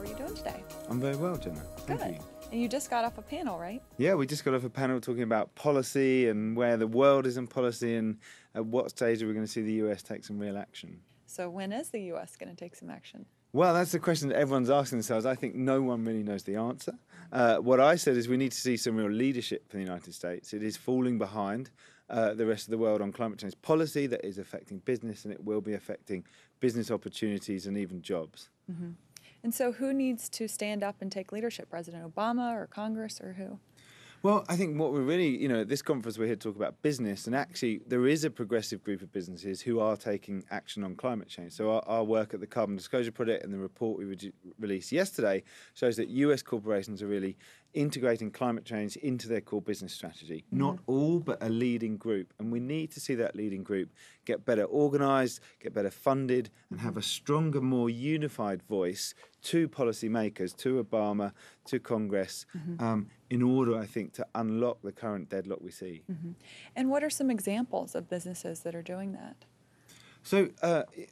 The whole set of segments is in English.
are you doing today? I'm very well, Jenna. Thank Good. you. And you just got off a panel, right? Yeah, we just got off a panel talking about policy and where the world is in policy and at what stage are we going to see the US take some real action. So when is the US going to take some action? Well, that's the question that everyone's asking themselves. I think no one really knows the answer. What I said is we need to see some real leadership from the United States. It is falling behind the rest of the world on climate change policy that is affecting business, and it will be affecting business opportunities and even jobs. Mm-hmm. And so who needs to stand up and take leadership? President Obama or Congress or who? Well, I think what we're really, at this conference we're here to talk about business, and actually there is a progressive group of businesses who are taking action on climate change. So our work at the Carbon Disclosure Project and the report we released yesterday shows that US corporations are really integrating climate change into their core business strategy. Mm-hmm. Not all, but a leading group. And we need to see that leading group get better organised, get better funded, and have a stronger, more unified voice to policymakers, to Obama, to Congress, in order, I think, to unlock the current deadlock we see. Mm-hmm. And what are some examples of businesses that are doing that? So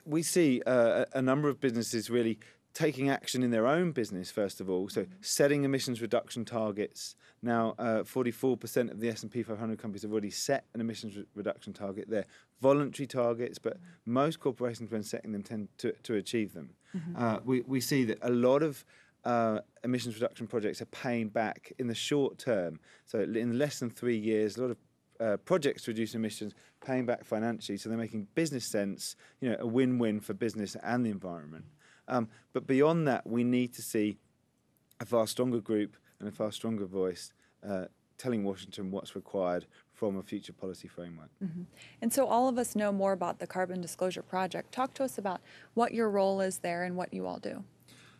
we see a number of businesses really taking action in their own business, first of all, so setting emissions reduction targets. Now, 44% of the S&P 500 companies have already set an emissions reduction target. They're voluntary targets, but most corporations, when setting them, tend to achieve them. We see that a lot of emissions reduction projects are paying back in the short term. So in less than 3 years, a lot of projects to reduce emissions paying back financially, so they're making business sense, a win-win for business and the environment. But beyond that, we need to see a far stronger group and a far stronger voice telling Washington what's required from a future policy framework. Mm-hmm. And so all of us know more about the Carbon Disclosure Project. Talk to us about what your role is there and what you all do.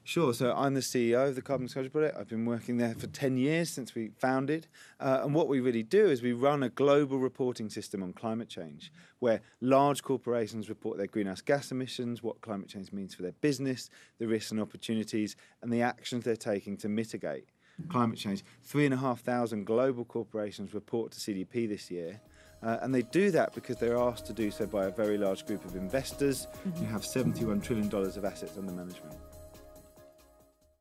Sure. So I'm the CEO of the Carbon Disclosure Project. I've been working there for 10 years since we founded. And what we really do is we run a global reporting system on climate change, where large corporations report their greenhouse gas emissions, what climate change means for their business, the risks and opportunities, and the actions they're taking to mitigate climate change. 3,500 global corporations report to CDP this year. And they do that because they're asked to do so by a very large group of investors who have $71 trillion of assets under management.